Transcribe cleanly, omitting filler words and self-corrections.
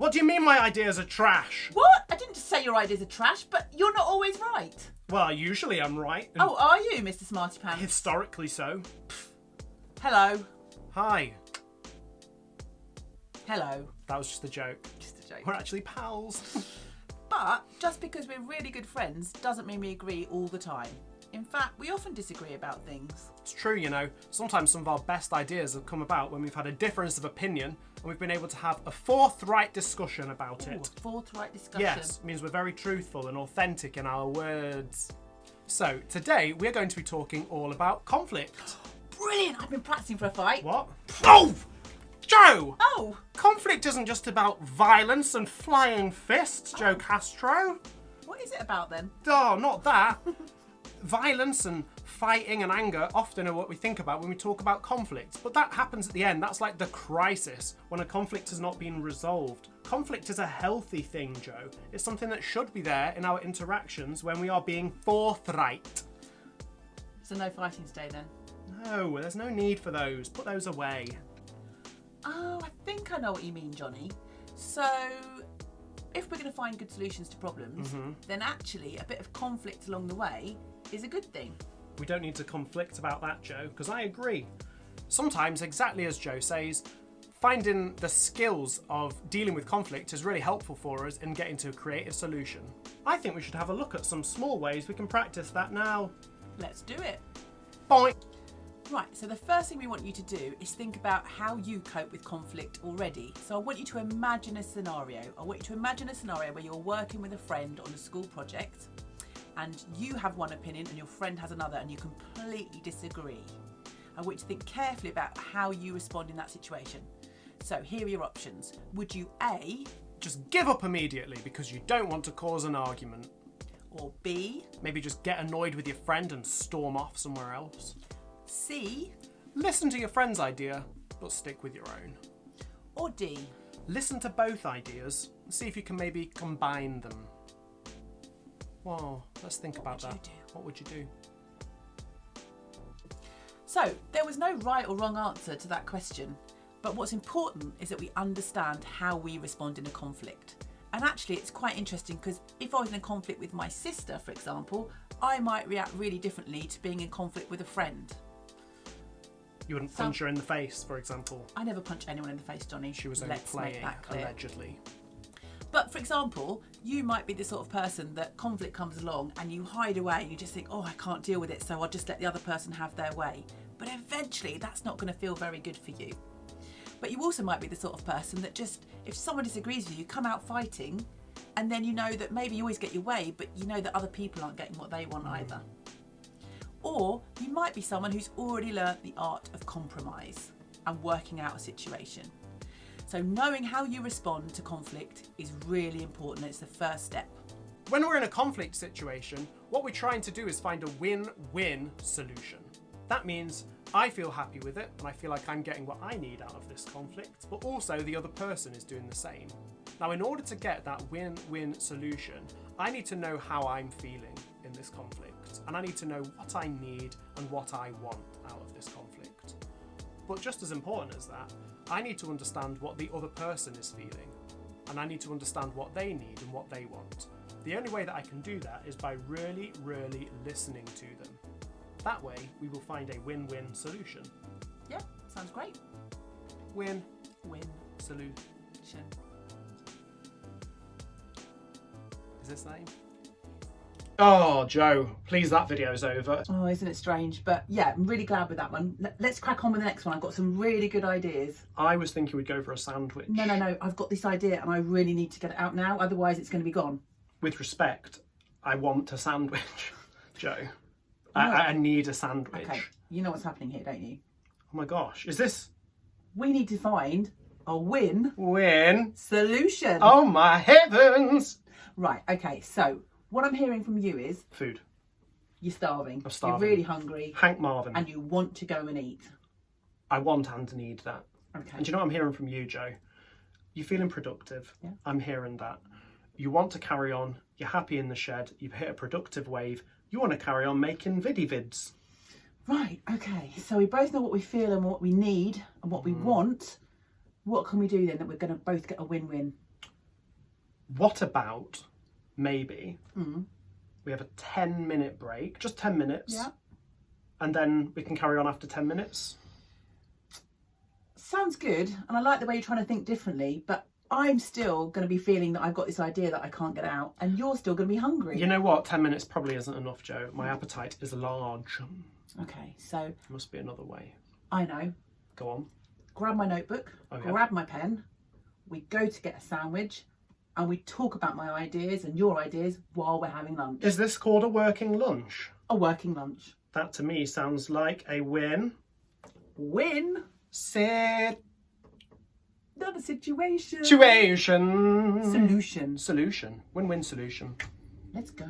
What do you mean my ideas are trash? What? I didn't just say your ideas are trash, but you're not always right. Well, usually I'm right. Oh, are you, Mr. Smarty Pants? Historically so. Hello. Hi. Hello. That was just a joke. Just a joke. We're actually pals. But just because we're really good friends doesn't mean we agree all the time. In fact, we often disagree about things. It's true, you know. Sometimes some of our best ideas have come about when we've had a difference of opinion and we've been able to have a forthright discussion about it. A forthright discussion. Yes, means we're very truthful and authentic in our words. So, today we're going to be talking all about conflict. Brilliant! I've been practicing for a fight. What? Oh! Joe! Oh! Conflict isn't just about violence and flying fists, Joe Castro. What is it about then? Oh, not that. Violence and fighting and anger often are what we think about when we talk about conflict, but that happens at the end. That's like the crisis, when a conflict has not been resolved. Conflict is a healthy thing, Joe. It's something that should be there in our interactions when we are being forthright. So no fighting today then? No, there's no need for those. Put those away. Oh, I think I know what you mean, Johnny. So, if we're going to find good solutions to problems, then actually a bit of conflict along the way is a good thing. We don't need to conflict about that, Joe, because I agree. Sometimes, exactly as Joe says, finding the skills of dealing with conflict is really helpful for us in getting to a creative solution. I think we should have a look at some small ways we can practice that now. Let's do it. Boing! Right, so the first thing we want you to do is think about how you cope with conflict already. So I want you to imagine a scenario. I want you to imagine a scenario where you're working with a friend on a school project and you have one opinion and your friend has another and you completely disagree. I want you to think carefully about how you respond in that situation. So here are your options. Would you A, just give up immediately because you don't want to cause an argument? Or B, maybe just get annoyed with your friend and storm off somewhere else? C, listen to your friend's idea, but stick with your own? Or D, listen to both ideas and see if you can maybe combine them? Well, let's think about that. What would you do? So, there was no right or wrong answer to that question, but what's important is that we understand how we respond in a conflict. And actually it's quite interesting because if I was in a conflict with my sister, for example, I might react really differently to being in conflict with a friend. You wouldn't punch her in the face, for example? I never punch anyone in the face, Johnny. She was only playing, allegedly. But for example, you might be the sort of person that conflict comes along and you hide away and you just think, oh, I can't deal with it, so I'll just let the other person have their way. But eventually that's not going to feel very good for you. But you also might be the sort of person that just, if someone disagrees with you, come out fighting, and then you know that maybe you always get your way, but you know that other people aren't getting what they want either. Or you might be someone who's already learnt the art of compromise and working out a situation. So knowing how you respond to conflict is really important. It's the first step. When we're in a conflict situation, what we're trying to do is find a win-win solution. That means I feel happy with it and I feel like I'm getting what I need out of this conflict, but also the other person is doing the same. Now, in order to get that win-win solution, I need to know how I'm feeling in this conflict, and I need to know what I need and what I want out of this conflict. But just as important as that, I need to understand what the other person is feeling, and I need to understand what they need and what they want. The only way that I can do that is by really, really listening to them. That way, we will find a win-win solution. Yeah, sounds great. Win-win solution. Is this name? Oh, Joe, please, that video's over. Oh, isn't it strange? But yeah, I'm really glad with that one. Let's crack on with the next one. I've got some really good ideas. I was thinking we'd go for a sandwich. No. I've got this idea and I really need to get it out now. Otherwise, it's going to be gone. With respect, I want a sandwich, Joe. I need a sandwich. Okay, you know what's happening here, don't you? Oh my gosh, is this? We need to find a win solution. Oh my heavens! Right, okay, so what I'm hearing from you is... food. You're starving. I'm starving. You're really hungry. Hank Marvin. And you want to go and eat. I want and need that. Okay. And do you know what I'm hearing from you, Joe? You're feeling productive. Yeah. I'm hearing that. You want to carry on. You're happy in the shed. You've hit a productive wave. You want to carry on making vids. Right, okay. So we both know what we feel and what we need and what we want. What can we do then that we're going to both get a win-win? What about maybe we have a 10-minute break, just 10 minutes, and then we can carry on after 10 minutes? Sounds good, and I like the way you're trying to think differently, but I'm still going to be feeling that I've got this idea that I can't get out, and you're still going to be hungry. You know what? 10 minutes probably isn't enough, Jo. My appetite is large. Okay, so... Must be another way. I know. Go on. Grab my notebook, grab my pen, we go to get a sandwich, and we talk about my ideas and your ideas while we're having lunch. Is this called a working lunch? A working lunch. That to me sounds like a win. Win? Sit. Another situation. Situation. Solution. Solution. Win-win solution. Let's go.